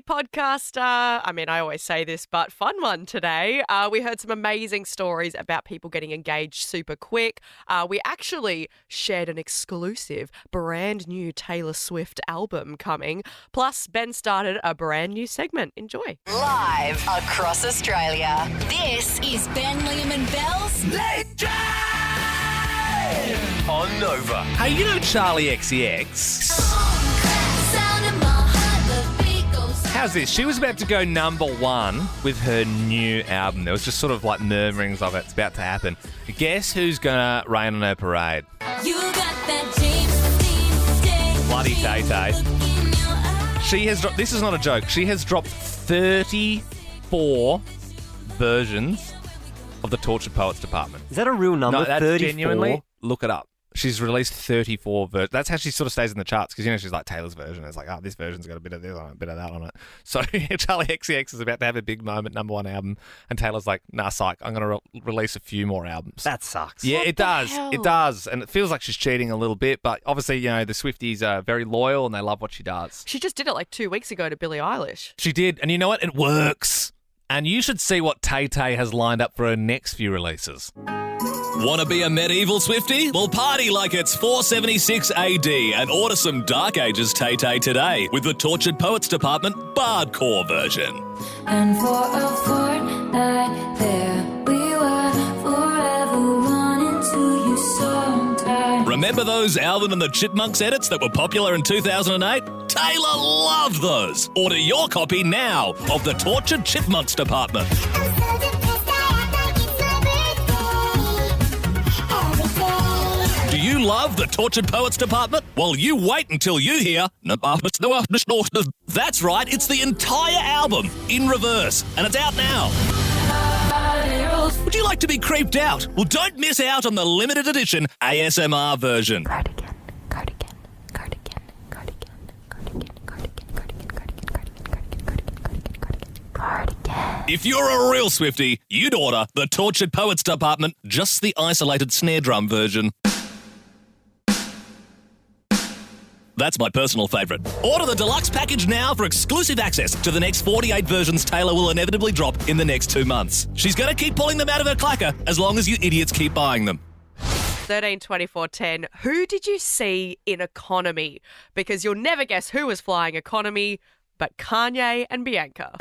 podcaster. I mean, I always say this, but fun one today. We heard some amazing stories about people getting engaged super quick. We actually shared an exclusive brand new Taylor Swift album coming. Plus, Ben started a brand new segment. Enjoy. Live across Australia. This is Ben, Liam and Belle's Late Drive on Nova. Hey, you know Charlie XCX? How's this? She was about to go #1 with her new album. There was just sort of like murmurings of it's about to happen. Guess who's going to rain on her parade? You got that James Bloody Tay Tay. She has dropped, this is not a joke, she has dropped 34 versions of the Tortured Poets Department. Is that a real number? No, that's 34? genuinely, look it up. She's released 34 versions. That's how she sort of stays in the charts because, you know, she's like Taylor's version. It's like, oh, this version's got a bit of this on it, a bit of that on it. So Charlie XCX is about to have a big moment, #1 album, and Taylor's like, nah, psych, I'm going to release a few more albums. That sucks. Yeah, What it the does. hell? It does. And it feels like she's cheating a little bit, but obviously, you know, the Swifties are very loyal and they love what she does. She just did it like 2 weeks ago to Billie Eilish. She did. And you know what? It works. And you should see what Tay Tay has lined up for her next few releases. Want to be a medieval Swiftie? Well, party like it's 476 AD and order some Dark Ages Tay Tay today with the Tortured Poets Department Bardcore version. And for a fortnight there we were, forever running to you sometime. Remember those Alvin and the Chipmunks edits that were popular in 2008? Taylor loved those. Order your copy now of the Tortured Chipmunks Department. Do you love the Tortured Poets Department? Well, you wait until you hear... That's right, it's the entire album in reverse, and it's out now. Would you like to be creeped out? Well, don't miss out on the limited edition ASMR version. Cardigan, cardigan, cardigan, cardigan, cardigan, cardigan, cardigan, cardigan, cardigan, cardigan, cardigan, cardigan. If you're a real Swiftie, you'd order the Tortured Poets Department, just the isolated snare drum version. That's my personal favourite. Order the deluxe package now for exclusive access to the next 48 versions Taylor will inevitably drop in the next 2 months. She's going to keep pulling them out of her clacker as long as you idiots keep buying them. 13, 24, 10. Who did you see in economy? Because you'll never guess who was flying economy but Kanye and Bianca.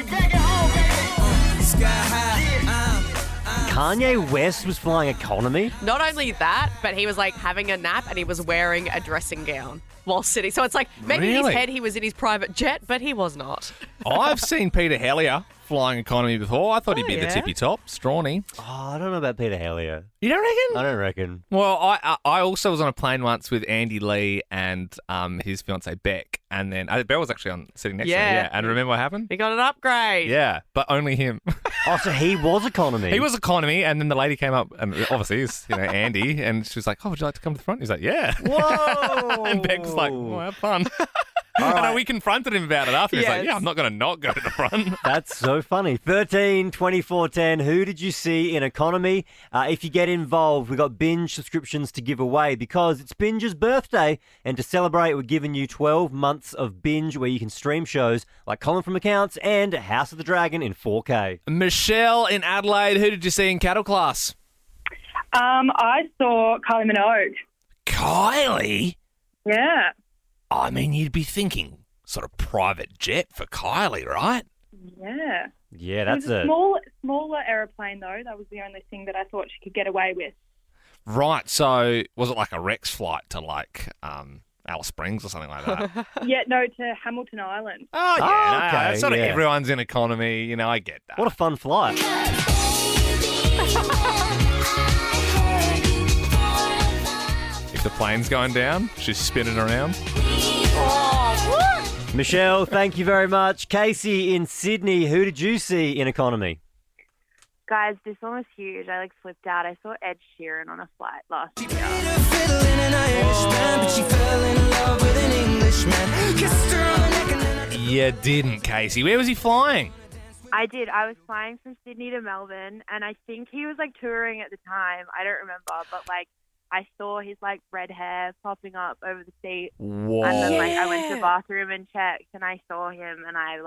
Kanye West was flying economy? Not only that, but he was like having a nap and he was wearing a dressing gown while sitting. So it's like maybe in his Really? head he was in his private jet, but he was not. I've seen Peter Hellier flying economy before. I thought he'd be Oh, at the yeah? tippy top. Strawny. Oh, I don't know about Peter Hellier. You don't reckon? I don't reckon. Well, I also was on a plane once with Andy Lee and his fiancée Beck, and then Belle was actually sitting next to me. Yeah. Yeah, and remember what happened? He got an upgrade. Yeah, but only him. Oh, so he was economy. He was economy, and then the lady came up, and obviously it's Andy, and she was like, "Oh, would you like to come to the front?" He's like, "Yeah." Whoa! And Beck was like, "Oh, have fun." All And right. we confronted him about it after. He's like, Yes. "Yeah, I'm not going to not go to the front." That's so funny. 13, 24, 10. Who did you see in economy? If you get involved, we've got Binge subscriptions to give away because it's Binge's birthday. And to celebrate, we're giving you 12 months of Binge where you can stream shows like Colin from Accounts and House of the Dragon in 4K. Michelle in Adelaide, who did you see in cattle class? I saw Kylie Minogue. Kylie? Yeah. I mean, you'd be thinking sort of private jet for Kylie, right? Yeah. Yeah, It that's was a a... smaller aeroplane, though. That was the only thing that I thought she could get away with. Right, so was it like a Rex flight to like Alice Springs or something like that? Yeah, no, to Hamilton Island. Oh, yeah. Oh, no, okay, it's sort of yeah. everyone's in economy, you know, I get that. What a fun flight. If the plane's going down, she's spinning around. Michelle, thank you very much. Casey in Sydney, who did you see in economy? Guys, this one was huge. I flipped out. I saw Ed Sheeran on a flight last year. You didn't, Casey. Where was he flying? I did. I was flying from Sydney to Melbourne, and I think he was touring at the time. I don't remember, but I saw his red hair popping up over the seat. Whoa. And then I went to the bathroom and checked, and I saw him, and I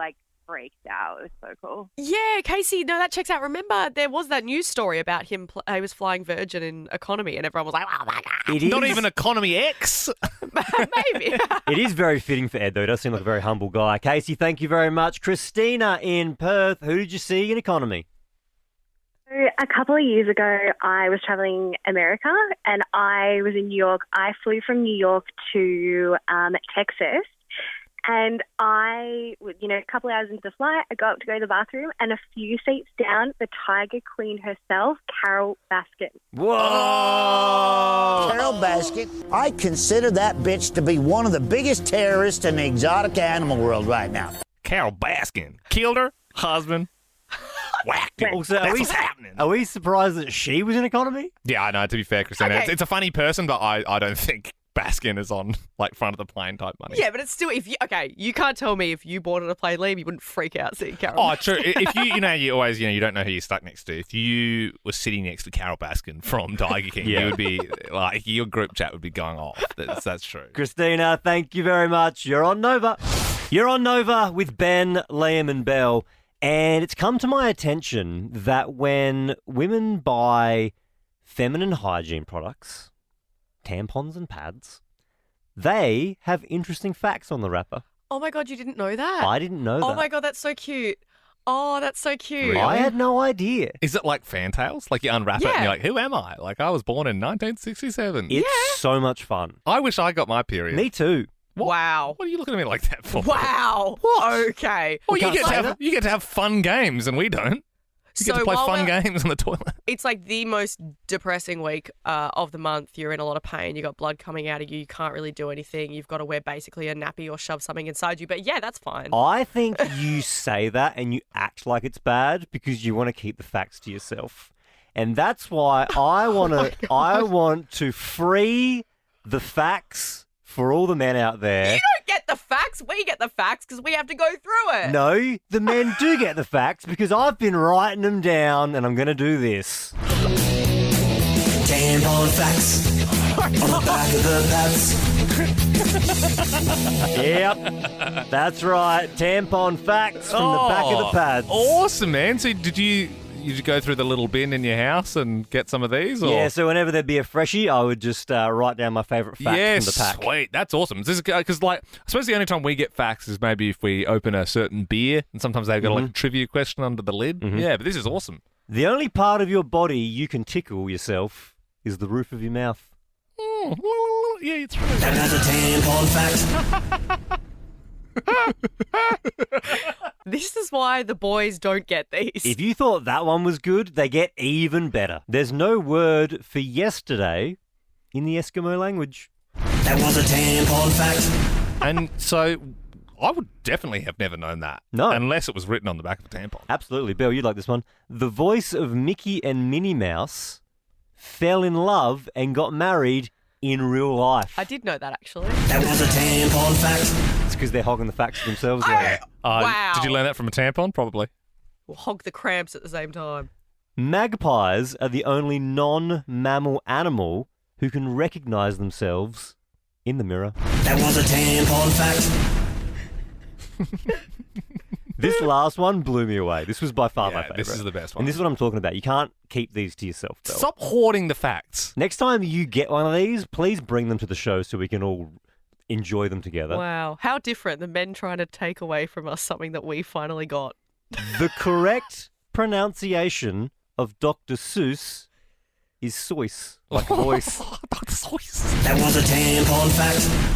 freaked out. It was so cool. Yeah, Casey, no, that checks out. Remember, there was that news story about him. He was flying Virgin in economy, and everyone was like, oh my God. It is, Not even Economy X. Maybe. it is very fitting for Ed, though. He does seem like a very humble guy. Casey, thank you very much. Christina in Perth, who did you see in economy? So a couple of years ago, I was traveling America and I was in New York. I flew from New York to Texas, and a couple of hours into the flight, I got up to go to the bathroom, and a few seats down, the Tiger Queen herself, Carol Baskin. Whoa! Carol Baskin, I consider that bitch to be one of the biggest terrorists in the exotic animal world right now. Carol Baskin killed her husband. Whacked him. Also, That's what's happening. Are we surprised that she was in economy? Yeah, I know. To be fair, Christina, Okay. it's a funny person, but I don't think Baskin is on like front of the plane type money. Yeah, but it's still, you can't tell me if you boarded a plane, Liam, you wouldn't freak out seeing Carol. Oh, true. If you always, you don't know who you're stuck next to. If you were sitting next to Carol Baskin from Tiger King, Yeah. you would be like, your group chat would be going off. That's true. Christina, thank you very much. You're on Nova. You're on Nova with Ben, Liam, and Belle. And it's come to my attention that when women buy feminine hygiene products, tampons and pads, they have interesting facts on the wrapper. Oh my God, you didn't know that? I didn't know that. Oh my God, that's so cute. Oh, that's so cute. I had no idea. Is it like fantails? Like you unwrap it and Yeah. you're like, who am I? Like I was born in 1967. It's so much fun. I wish I got my period. Me too. Wow. What are you looking at me like that for? Wow. What? Okay. Well, We you can't get, to say have, that. you get to have fun games and we don't. You get to play while fun we're- games on the toilet. It's like the most depressing week of the month. You're in a lot of pain. You got blood coming out of you. You can't really do anything. You've got to wear basically a nappy or shove something inside you. But yeah, that's fine. I think you say that and you act like it's bad because you want to keep the facts to yourself. And that's why I want to free the facts for all the men out there. You don't get the facts. We get the facts because we have to go through it. No, the men do get the facts because I've been writing them down and I'm going to do this. Tampon facts on the back of the pads. Yep, that's right. Tampon facts from the back of the pads. Awesome, man. So did you go through the little bin in your house and get some of these? Or? Yeah, so whenever there'd be a freshie, I would just write down my favourite facts from the pack. Sweet. That's awesome. Because, like, I suppose the only time we get facts is maybe if we open a certain beer, and sometimes they've got like a trivia question under the lid. Yeah, but this is awesome. The only part of your body you can tickle yourself is the roof of your mouth. Yeah, it's true. And that's a tampon fact. This is why the boys don't get these. If you thought that one was good, they get even better. There's no word for yesterday in the Eskimo language. That was a tampon fact. And so I would definitely have never known that. No. Unless it was written on the back of a tampon. Absolutely. Bill, you'd like this one. The voice of Mickey and Minnie Mouse fell in love and got married in real life. I did know that actually. That was a tampon fact. It's because they're hogging the facts themselves. there. Wow. Did you learn that from a tampon? Probably. We'll hog the cramps at the same time. Magpies are the only non-mammal animal who can recognize themselves in the mirror. That was a tampon fact. This last one blew me away. This was by far my Yeah, favorite. this is the best one. And this is what I'm talking about. You can't keep these to yourself, Bill. Stop hoarding the facts. Next time you get one of these, please bring them to the show so we can all enjoy them together. Wow. How different, the men trying to take away from us something that we finally got. The correct pronunciation of Dr. Seuss is Seuss, like a voice. Dr. Seuss. That was a tampon fact.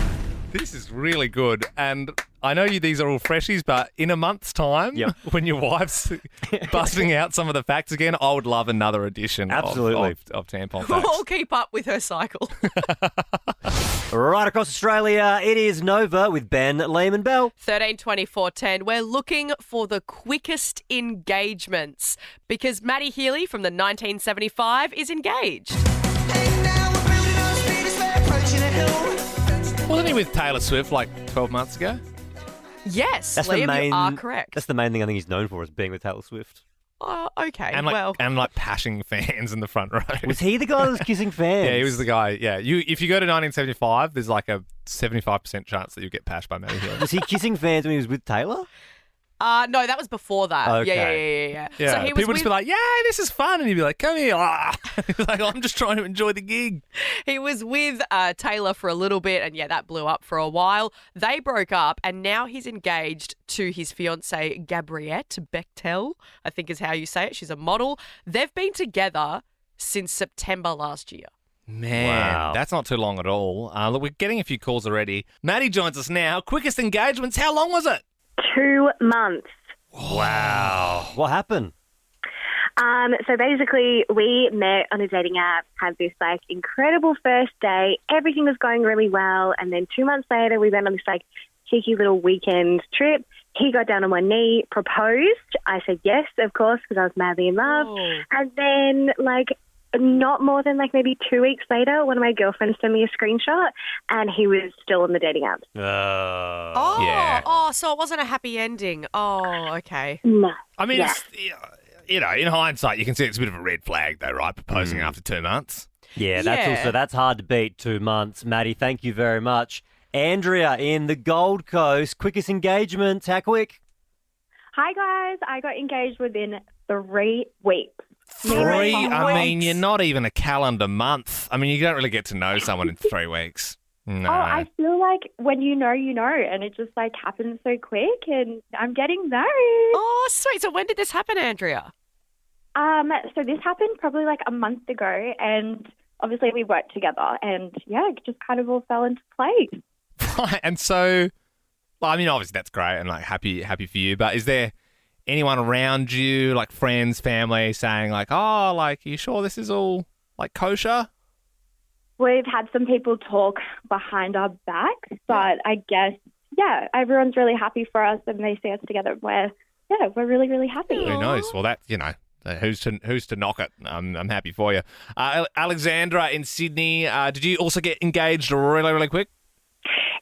This is really good. And I know these are all freshies, but in a month's time, when your wife's busting out some of the facts again, I would love another edition Absolutely. of tampon We'll facts. all keep up with her cycle. Right across Australia, it is Nova with Ben, Liam and Belle. 13, 24, 10. We're looking for the quickest engagements because Maddie Healy from the 1975 is engaged. Wasn't he with Taylor Swift like 12 months ago? Yes, That's Liam, the main. you are correct. That's the main thing I think he's known for is being with Taylor Swift. Okay, And like, well. and like pashing fans in the front row. Was he the guy that was kissing fans? Yeah, he was the guy. Yeah, if you go to 1975, there's like a 75% chance that you'll get pashed by Maddie Healy. Was he kissing fans when he was with Taylor? No, that was before that. Okay. Yeah. Yeah, So he was people would just be like, "Yeah, this is fun," and he'd be like, "Come here." He's like, "I'm just trying to enjoy the gig." He was with Taylor for a little bit, and that blew up for a while. They broke up, and now he's engaged to his fiancée, Gabriette Bechtel, I think is how you say it. She's a model. They've been together since September last year. Man, that's not too long at all. Look, we're getting a few calls already. Maddie joins us now. Quickest engagements, how long was it? 2 months. Wow. What happened? So basically, we met on a dating app, had this incredible first date. Everything was going really well, and then 2 months later, we went on this cheeky little weekend trip. He got down on one knee, proposed. I said yes, of course, because I was madly in love. Oh. And then not more than maybe 2 weeks later, one of my girlfriends sent me a screenshot, and he was still on the dating app. So it wasn't a happy ending. Oh, okay. No. I mean, it's, in hindsight, you can see it's a bit of a red flag, though, right? Proposing after 2 months. Yeah, that's hard to beat. 2 months. Maddie, thank you very much. Andrea in the Gold Coast, quickest engagements. How quick? Hi, guys. I got engaged within 3 weeks. 3? I mean, you're not even a calendar month. I mean, you don't really get to know someone in 3 weeks. No. Oh, I feel like when you know, and it just happens so quick, and I'm getting married. Oh, sweet. So when did this happen, Andrea? So this happened probably a month ago, and obviously we worked together, and it just kind of all fell into place. Right, and so, I mean, obviously that's great and happy for you. But is there anyone around you, friends, family, saying are you sure this is all kosher? We've had some people talk behind our backs, but I guess everyone's really happy for us, and they see us together. We're really, really happy. Who knows? Well, that who's to knock it? I'm happy for you. Alexandra in Sydney, did you also get engaged really, really quick?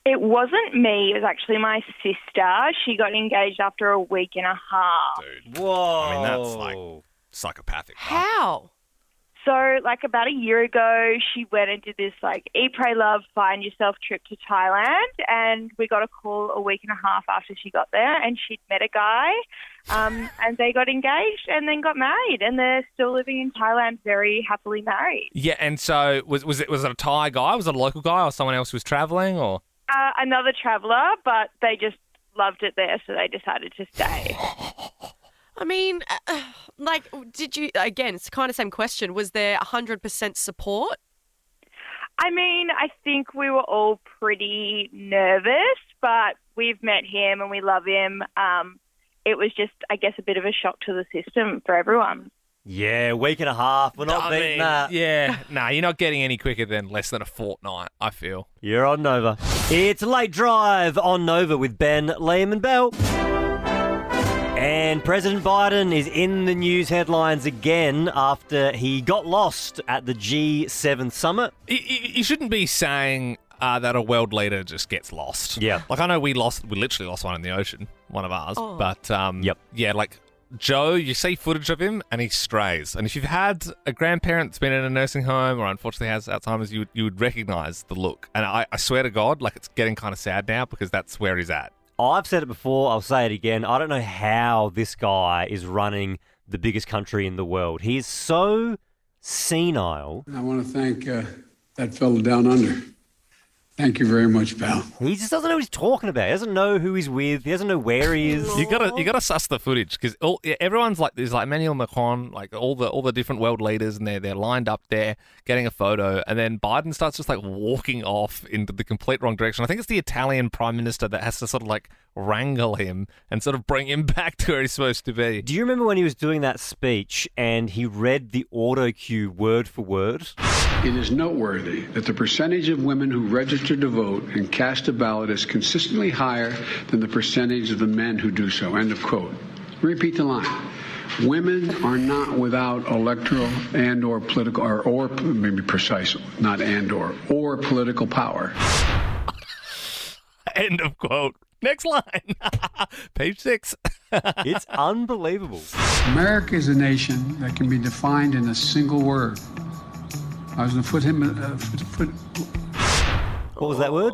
It wasn't me. It was actually my sister. She got engaged after a week and a half. Dude. Whoa. I mean, that's psychopathic. How? So, about a year ago, she went and did this, Eat, Pray, Love, Find Yourself trip to Thailand, and we got a call a week and a half after she got there, and she'd met a guy, and they got engaged and then got married, and they're still living in Thailand, very happily married. Yeah, and so was it a Thai guy? Was it a local guy or someone else who was travelling, or...? Another traveller, but they just loved it there, so they decided to stay. I mean, did you, again, it's kind of same question, was there 100% support? I mean, I think we were all pretty nervous, but we've met him and we love him. It was just, I guess, a bit of a shock to the system for everyone. Yeah, week and a half. We're not beating that. Yeah, you're not getting any quicker than less than a fortnight, I feel. You're on Nova. It's Late Drive on Nova with Ben, Liam and Belle. And President Biden is in the news headlines again after he got lost at the G7 summit. You shouldn't be saying that a world leader just gets lost. Yeah. I know we literally lost one in the ocean, one of ours. Oh. But, Joe, you see footage of him and he strays. And if you've had a grandparent that's been in a nursing home or unfortunately has Alzheimer's, you would recognise the look. And I swear to God, it's getting kind of sad now because that's where he's at. I've said it before, I'll say it again. I don't know how this guy is running the biggest country in the world. He is so senile. I want to thank that fellow down under. Thank you very much, pal. He just doesn't know what he's talking about. He doesn't know who he's with. He doesn't know where he is. You gotta suss the footage because everyone's there's Emmanuel Macron, all the different world leaders, and they're lined up there getting a photo, and then Biden starts just walking off into the complete wrong direction. I think it's the Italian Prime Minister that has to sort of wrangle him and sort of bring him back to where he's supposed to be. Do you remember when he was doing that speech and he read the auto cue word for word? It is noteworthy that the percentage of women who register to vote and cast a ballot is consistently higher than the percentage of the men who do so. End of quote. Repeat the line. Women are not without electoral and or political or maybe precise, not and or political power. End of quote. Next line. Page 6. It's unbelievable. America is a nation that can be defined in a single word. I was going to put him... What was that word?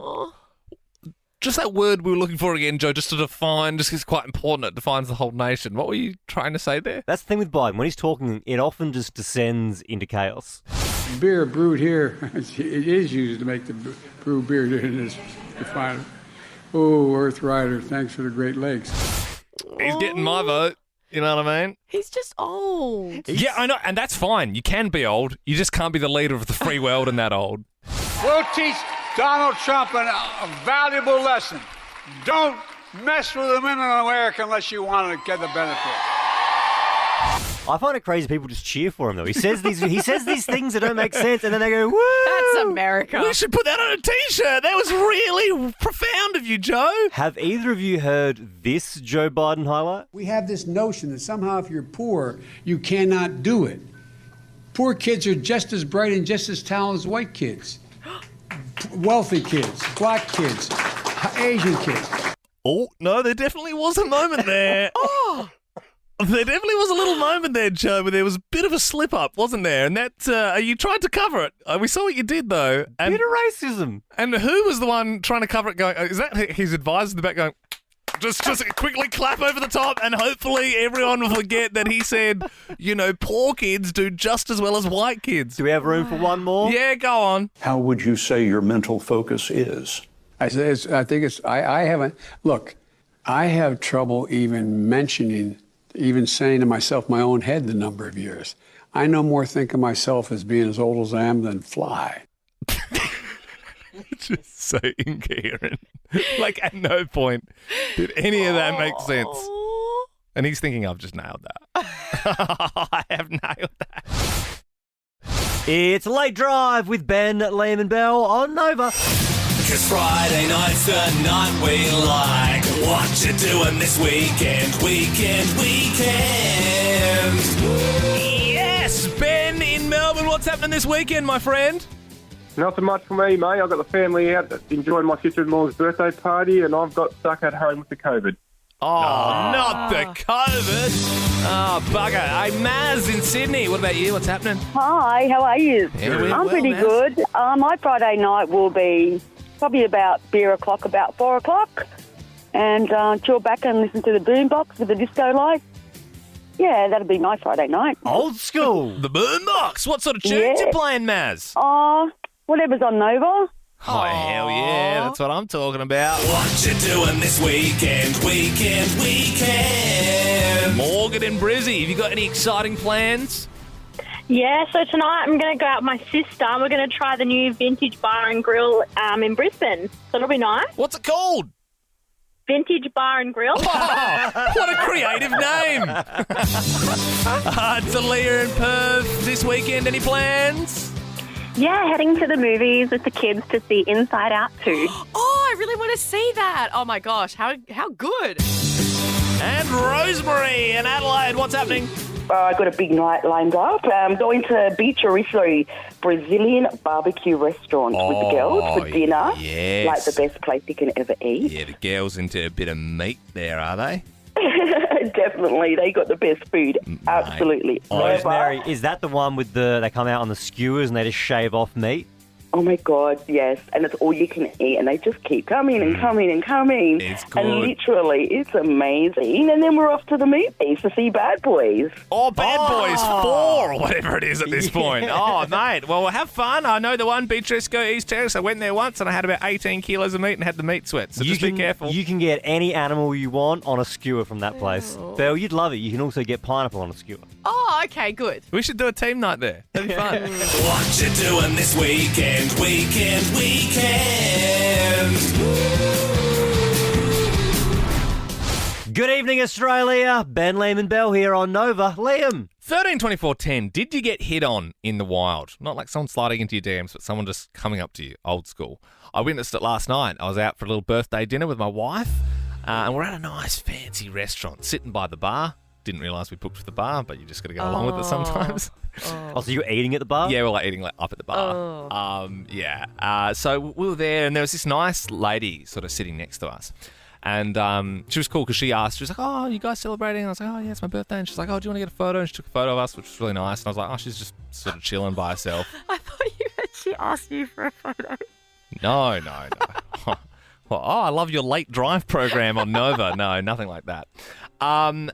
just that word we were looking for again, Joe, just to define, just 'cause it's quite important. It defines the whole nation. What were you trying to say there? That's the thing with Biden. When he's talking, it often just descends into chaos. Beer brewed here, it is used to make the brew beer in this refinery. Oh, Earth Rider, thanks for the Great Lakes. He's getting my vote. You know what I mean? He's just old. Yeah, I know, and that's fine. You can be old. You just can't be the leader of the free world and that old. We'll teach Donald Trump a valuable lesson. Don't mess with the women in America unless you want to get the benefit. I find it crazy people just cheer for him, though. He says these things that don't make sense, and then they go, woo! That's America. We should put that on a T-shirt. That was really profound of you, Joe. Have either of you heard this Joe Biden highlight? We have this notion that somehow if you're poor, you cannot do it. Poor kids are just as bright and just as talented as white kids. Wealthy kids, black kids, Asian kids. Oh, no, there definitely was a moment there. There definitely was a little moment there, Joe, where there was a bit of a slip-up, wasn't there? And that, you tried to cover it. We saw what you did, though. And, bit of racism. And who was the one trying to cover it going, is that his advisor in the back going, just quickly clap over the top, and hopefully everyone will forget that he said, poor kids do just as well as white kids. Do we have room for one more? Yeah, go on. How would you say your mental focus is? I have trouble even saying to myself my own head the number of years. I no more think of myself as being as old as I am than fly. Just so incoherent. Like, at no point did any of that make sense. And he's thinking, I've just nailed that. I have nailed that. It's a Late Drive with Ben, Liam and Belle on Nova. 'Cause Friday night's the night we like. What you doing this weekend? Yes, Ben in Melbourne. What's happening this weekend, my friend? Nothing much for me, mate. I've got the family out enjoying my sister-in-law's birthday party, and I've got stuck at home with the COVID. Oh, not the COVID. Oh, bugger. Hey, Maz in Sydney. What about you? What's happening? Hi, how are you? Yeah, I'm pretty Maz. good. My Friday night will be probably about beer o'clock, about 4 o'clock, and chill back and listen to the boombox with the disco light. Yeah, that'll be my Friday night. Old school. The boombox. What sort of tunes you playing, Maz? Whatever's on Nova. Oh, hell yeah. That's what I'm talking about. What you doing this weekend? Morgan and Brizzy, have you got any exciting plans? Yeah, so tonight I'm going to go out with my sister and we're going to try the new Vintage Bar and Grill in Brisbane. So it'll be nice. What's it called? Vintage Bar and Grill. Oh, what a creative name. It's Aaliyah in Perth this weekend. Any plans? Yeah, heading to the movies with the kids to see Inside Out 2. Oh, I really want to see that. Oh, my gosh. How good. And Rosemary in Adelaide. What's happening? I've got a big night lined up. I'm going to Bichorizo Brazilian barbecue restaurant with the girls for dinner. Yes. Like the best place you can ever eat. Yeah, the girls into a bit of meat there, are they? Definitely. They got the best food. Absolutely. Rosemary, is that the one with they come out on the skewers and they just shave off meat? Oh, my God, yes. And it's all you can eat. And they just keep coming and coming and coming. It's good. And literally, it's amazing. And then we're off to the movies to see Bad Boys. Oh, Bad Boys 4 or whatever it is at this point. Oh, mate. Well, have fun. I know the one, Beatrice East Terrace. I went there once and I had about 18 kilos of meat and had the meat sweats. So just be careful. You can get any animal you want on a skewer from that place. Belle, you'd love it. You can also get pineapple on a skewer. Oh, okay, good. We should do a team night there. That'd be fun. What you doing this weekend? Good evening, Australia. Ben, Liam and Belle here on Nova. Liam. 13-24-10. Did you get hit on in the wild? Not like someone sliding into your DMs, but someone just coming up to you, old school. I witnessed it last night. I was out for a little birthday dinner with my wife, and we're at a nice fancy restaurant, sitting by the bar. Didn't realise we booked for the bar, but you just got to go along with it sometimes. Oh, so you were eating at the bar? Yeah, we're like eating up at the bar. So we were there, and there was this nice lady sort of sitting next to us. And she was cool because she was like, oh, you guys celebrating? And I was like, oh, yeah, it's my birthday. And she's like, oh, do you want to get a photo? And she took a photo of us, which was really nice. And I was like, oh, she's just sort of chilling by herself. I thought she asked you for a photo. No. Well, I love your late drive program on Nova. No, nothing like that. And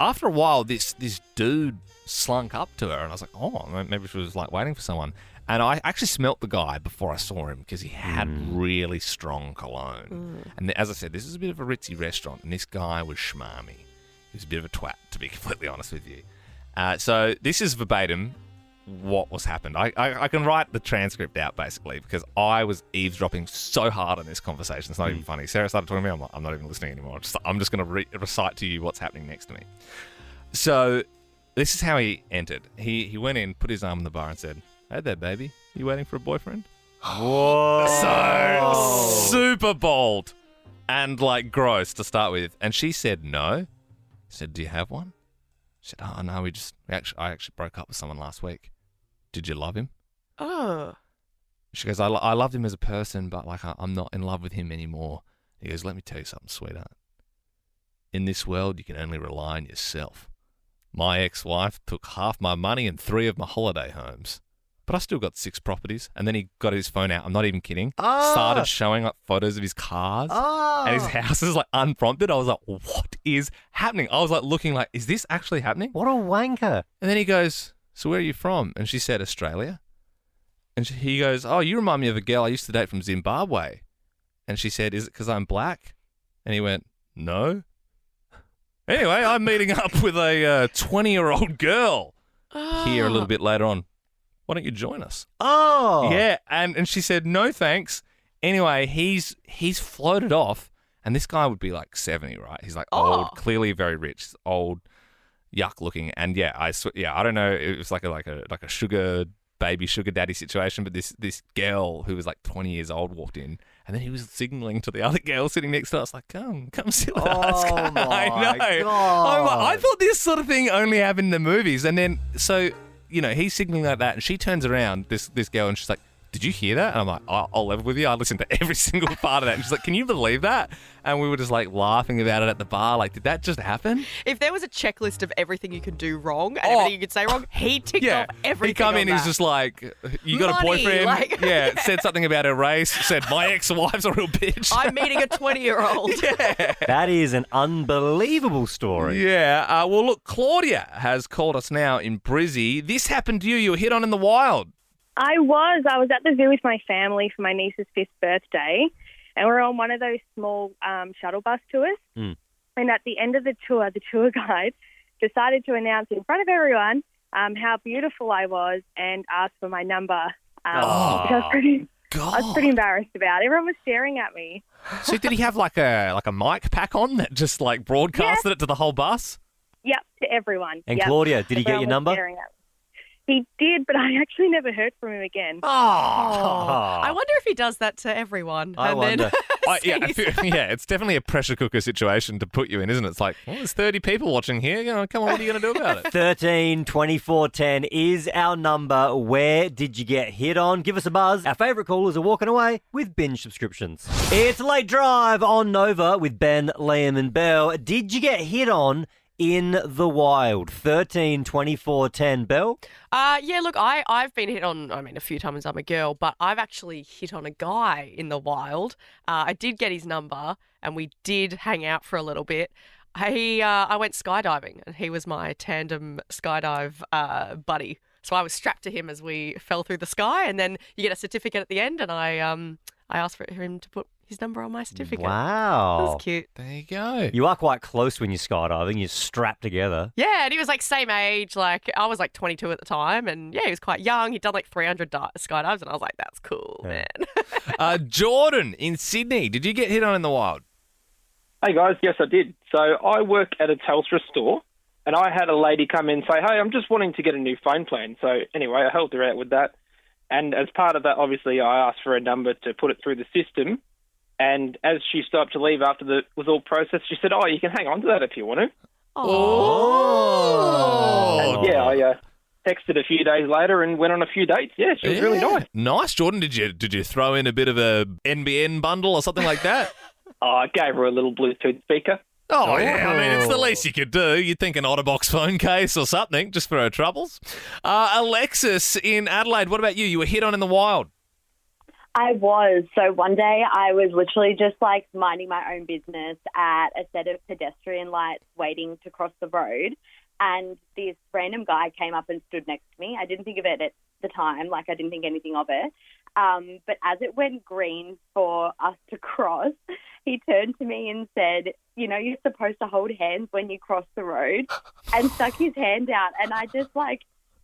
after a while, this dude slunk up to her, and I was like, oh, maybe she was like waiting for someone. And I actually smelt the guy before I saw him because he had really strong cologne. And as I said, this is a bit of a ritzy restaurant, and this guy was schmarmy. He was a bit of a twat, to be completely honest with you. So this is verbatim what was happened. I can write the transcript out, basically, because I was eavesdropping so hard on this conversation. It's not even funny. Sarah started talking to me. I'm not even listening anymore. I'm just going to recite to you what's happening next to me. So this is how he entered. He went in, put his arm in the bar and said, hey there, baby. You waiting for a boyfriend? Whoa. So super bold and like gross to start with. And she said no. He said, do you have one? She said, oh no, I actually broke up with someone last week. Did you love him? Oh. She goes, I loved him as a person, but like I'm not in love with him anymore. He goes, let me tell you something, sweetheart. In this world, you can only rely on yourself. My ex-wife took half my money and 3 of my holiday homes. But I still got 6 properties. And then he got his phone out. I'm not even kidding. Started showing up photos of his cars and his houses, like unprompted. I was like, what is happening? I was like looking like, is this actually happening? What a wanker. And then he goes, so where are you from? And she said, Australia. And he goes, oh, you remind me of a girl I used to date from Zimbabwe. And she said, is it because I'm black? And he went, no. Anyway, I'm meeting up with a 20-year-old girl here a little bit later on. Why don't you join us? Oh. Yeah, and she said, no thanks. Anyway, he's floated off, and this guy would be like 70, right? He's like old, clearly very rich, old, yuck looking. And yeah, I don't know, it was like a sugar daddy situation, but this girl who was like 20 years old walked in, and then he was signaling to the other girl sitting next to us, like, come sit with us. Oh my I know. God. I thought this sort of thing only happened in the movies. And then, so, you know, he's signaling like that, and she turns around, this girl, and she's like, did you hear that? And I'm like, I'll level with you. I listened to every single part of that. And she's like, can you believe that? And we were just like laughing about it at the bar. Like, did that just happen? If there was a checklist of everything you could do wrong and everything you could say wrong, he ticked off everything. He come in, he's just like, you got Money, a boyfriend? like- Said something about her race, said, my ex-wife's a real bitch. I'm meeting a 20-year-old. That is an unbelievable story. Yeah. Well, look, Claudia has called us now in Brizzy. This happened to you. You were hit on in the wild. I was at the zoo with my family for my niece's 5th birthday, and we're on one of those small shuttle bus tours. And at the end of the tour guide decided to announce in front of everyone how beautiful I was and asked for my number, which I was pretty embarrassed about. Everyone was staring at me. So did he have like a mic pack on that just like broadcasted it to the whole bus? Yep, to everyone. And Yep. Claudia, did he get Everyone your was number? staring at me. He did, but I actually never heard from him again. I wonder if he does that to everyone. I wonder. It's definitely a pressure cooker situation to put you in, isn't it? It's like, well, there's 30 people watching here. You know, come on, what are you going to do about it? 13 24 10 is our number. Where did you get hit on? Give us a buzz. Our favourite callers are walking away with binge subscriptions. It's Late Drive on Nova with Ben, Liam and Belle. Did you get hit on in the wild? 13 24 10. Belle? Yeah, look, I've been hit on, a few times I'm a girl, but I've actually hit on a guy in the wild. I did get his number and we did hang out for a little bit. I went skydiving and he was my tandem skydive buddy. So I was strapped to him as we fell through the sky, and then you get a certificate at the end, and I asked for him to put his number on my certificate. Wow. That was cute. There you go. You are quite close when you're skydiving. You're strapped together. Yeah, and he was like same age. Like I was like 22 at the time, and yeah, he was quite young. He'd done like 300 skydives, and I was like, that's cool, man. Jordan in Sydney, did you get hit on in the wild? Hey guys, yes I did. So I work at a Telstra store, and I had a lady come in and say, hey, I'm just wanting to get a new phone plan. So anyway, I helped her out with that. And as part of that, obviously, I asked for a number to put it through the system. And as she started to leave after it was all processed, she said, oh, you can hang on to that if you want to. Oh. And yeah, I texted a few days later and went on a few dates. Yeah, she was really nice. Nice, Jordan. Did you throw in a bit of a NBN bundle or something like that? I gave her a little Bluetooth speaker. Oh, yeah. I mean, it's the least you could do. You'd think an OtterBox phone case or something, just for her troubles. Alexis in Adelaide, what about you? You were hit on in the wild. I was. So one day I was literally just like minding my own business at a set of pedestrian lights waiting to cross the road. And this random guy came up and stood next to me. I didn't think of it at the time, like I didn't think anything of it. But as it went green for us to cross, he turned to me and said, you know, you're supposed to hold hands when you cross the road, and stuck his hand out. And I just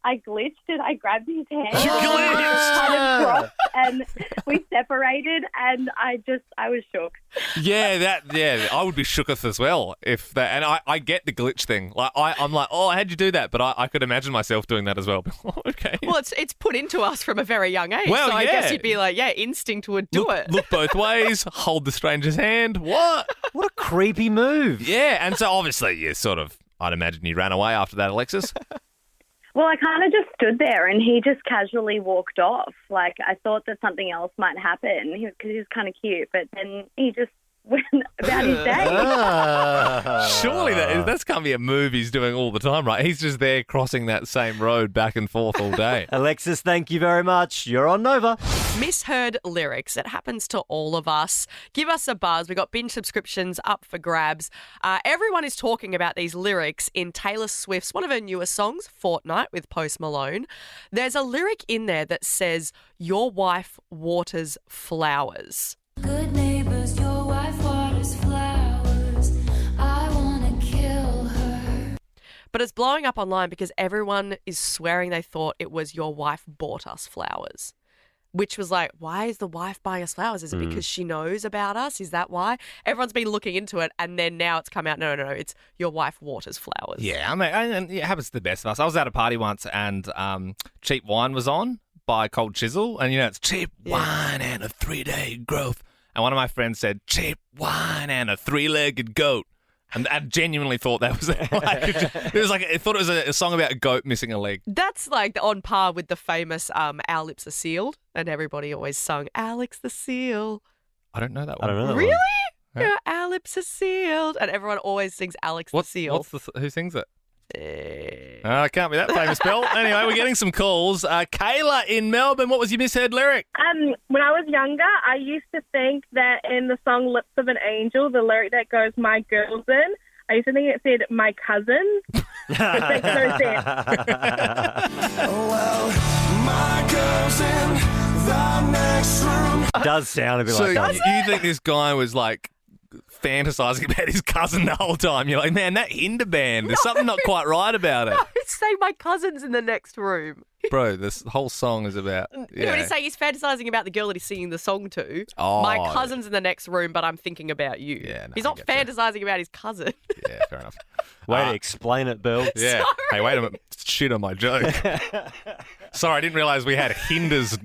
I glitched and I grabbed his hand. You glitched! And we separated, and I was shook. Yeah, I would be shooketh as well if that. And I get the glitch thing. Like I'm like, oh, how'd you do that? But I could imagine myself doing that as well. Okay. Well, it's put into us from a very young age. Well, so I yeah. guess you'd be like, yeah, instinct would do it. Look both ways. Hold the stranger's hand. What? What a creepy move. Yeah, and so obviously you sort of, I'd imagine you ran away after that, Alexis. Well, I kind of just stood there and he just casually walked off. Like, I thought that something else might happen because he was kind of cute, but then he just went about his day. Surely that's can't be a move he's doing all the time, right? He's just there crossing that same road back and forth all day. Alexis, thank you very much. You're on Nova. Misheard lyrics. It happens to all of us. Give us a buzz. We've got binge subscriptions up for grabs. Everyone is talking about these lyrics in Taylor Swift's, one of her newest songs, Fortnight with Post Malone. There's a lyric in there that says, your wife waters flowers. Good neighbors, your wife waters flowers. I want to kill her. But it's blowing up online because everyone is swearing they thought it was your wife bought us flowers. Which was like, why is the wife buying us flowers? Is it because she knows about us? Is that why? Everyone's been looking into it, and then now it's come out, no, it's your wife waters flowers. Yeah, I mean, and it happens to the best of us. I was at a party once and Cheap Wine was on by Cold Chisel, and it's cheap wine and a 3-day growth. And one of my friends said, cheap wine and a 3-legged goat. And I genuinely thought that was I thought it was a song about a goat missing a leg. That's like on par with the famous Our Lips Are Sealed, and everybody always sung Alex the Seal. I don't know that one. I don't know that Really? one. Yeah, Our Lips Are Sealed, and everyone always sings Alex the Seal. Who sings it? It can't be that famous, Belle. Anyway, we're getting some calls. Kayla in Melbourne, what was your misheard lyric? When I was younger, I used to think that in the song Lips of an Angel, the lyric that goes, my girl's in, I used to think it said, my cousin. Which makes no sense. Well, my girl's in the next room. Does sound a bit So like that. you think this guy was like fantasizing about his cousin the whole time? You're like, man, that Hinder band, there's something not quite right about it. No, say my cousin's in the next room. Bro, this whole song is about... You know what he's saying? He's fantasizing about the girl that he's singing the song to. Oh, my cousin's in the next room, but I'm thinking about you. Yeah, no, he's not fantasizing about his cousin. Yeah, fair enough. Way to explain it, Bill. Yeah. Hey, wait a minute. Shit on my joke. Sorry, I didn't realise we had Hinder's,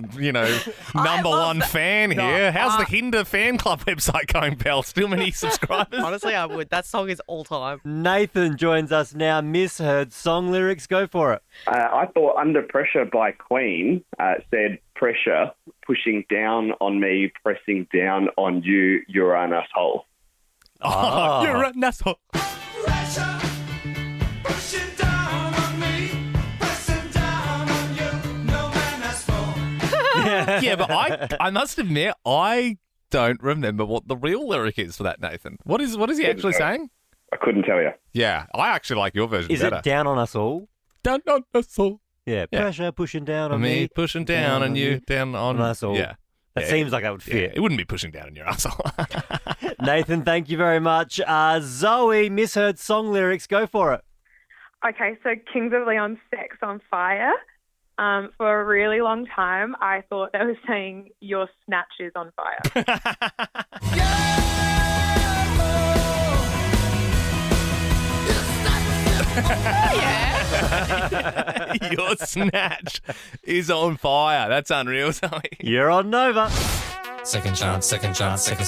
number one fan here. How's the Hinder fan club website going, Belle? Still many subscribers? Honestly, I would. That song is all time. Nathan joins us now. Misheard song lyrics. Go for it. I thought Under Pressure by Queen said, pressure, pushing down on me, pressing down on you, you're an asshole. Oh, you're an asshole. Yeah, but I must admit, I don't remember what the real lyric is for that, Nathan. What is he actually saying? I couldn't tell you. Yeah, I actually like your version Is better. it down on us all? Down on us all. Yeah, pressure pushing down on me, pushing down on you, down on us all. Yeah. That seems like that would fit. Yeah, it wouldn't be pushing down on your asshole. Nathan, thank you very much. Zoe, misheard song lyrics. Go for it. Okay, so Kings of Leon's Sex on Fire. For a really long time, I thought they were saying your snatch is on fire. Your snatch is on fire. That's unreal, Zoe. You're on Nova. Second chance, second chance, second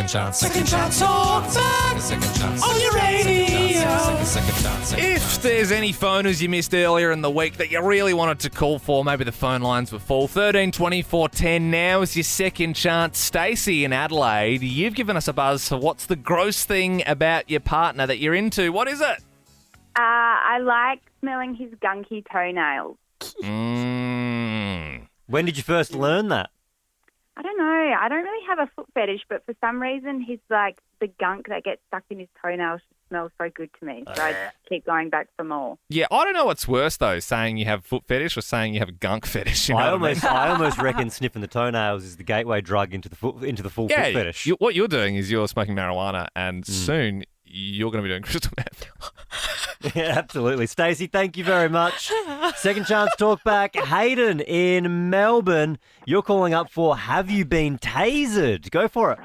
chance. Second chance, talkback. Second chance. On your radio. Second chance. If there's any phoners you missed earlier in the week that you really wanted to call for, maybe the phone lines were full. 13 24 10. Now is your second chance. Stacey in Adelaide, you've given us a buzz. So what's the gross thing about your partner that you're into? What is it? I like smelling his gunky toenails. When did you first learn that? I don't know. I don't really have a foot fetish, but for some reason, he's like the gunk that gets stuck in his toenails smells so good to me. So I keep going back for more. Yeah, I don't know what's worse though, saying you have foot fetish or saying you have a gunk fetish. You know I almost reckon sniffing the toenails is the gateway drug into the full foot fetish. What you're doing is you're smoking marijuana, and soon you're going to be doing crystal meth. Yeah, absolutely. Stacey, thank you very much. Second Chance Talkback. Hayden in Melbourne, you're calling up for Have You Been Tasered? Go for it.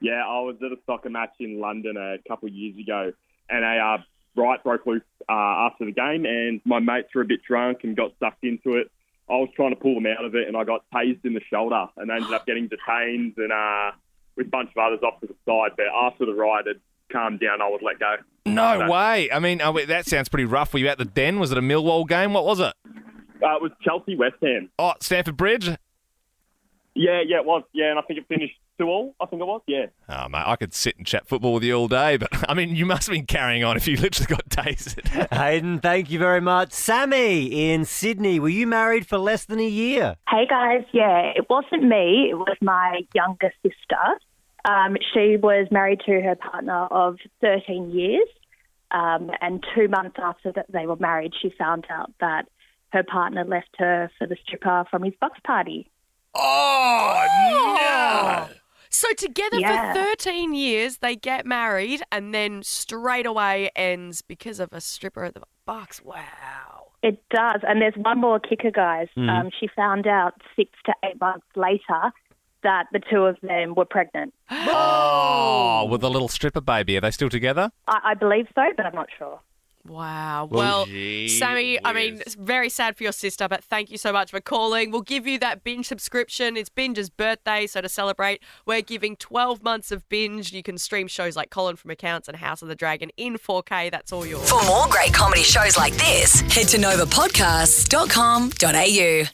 Yeah, I was at a soccer match in London a couple of years ago, and a riot broke loose after the game, and my mates were a bit drunk and got sucked into it. I was trying to pull them out of it, and I got tased in the shoulder, and they ended up getting detained and with a bunch of others off to the side. But after the riot had calmed down, I was let go. No way. I mean, that sounds pretty rough. Were you at the Den? Was it a Millwall game? What was it? It was Chelsea West Ham. Oh, Stamford Bridge? Yeah, it was. Yeah, and I think it finished 2-2, I think it was, yeah. Oh, mate, I could sit and chat football with you all day, but, I mean, you must have been carrying on if you literally got tasered. Hayden, thank you very much. Sammy in Sydney, were you married for less than a year? Hey, guys. Yeah, it wasn't me. It was my younger sister. She was married to her partner of 13 years, and 2 months after that they were married, she found out that her partner left her for the stripper from his box party. Oh, no! So together for 13 years, they get married and then straight away ends because of a stripper at the box. Wow. It does. And there's one more kicker, guys. She found out 6 to 8 months later that the two of them were pregnant. Oh, with a little stripper baby. Are they still together? I believe so, but I'm not sure. Wow. Well, Sammy, I mean, it's very sad for your sister, but thank you so much for calling. We'll give you that Binge subscription. It's Binge's birthday, so to celebrate, we're giving 12 months of Binge. You can stream shows like Colin from Accounts and House of the Dragon in 4K. That's all yours. For more great comedy shows like this, head to novapodcasts.com.au.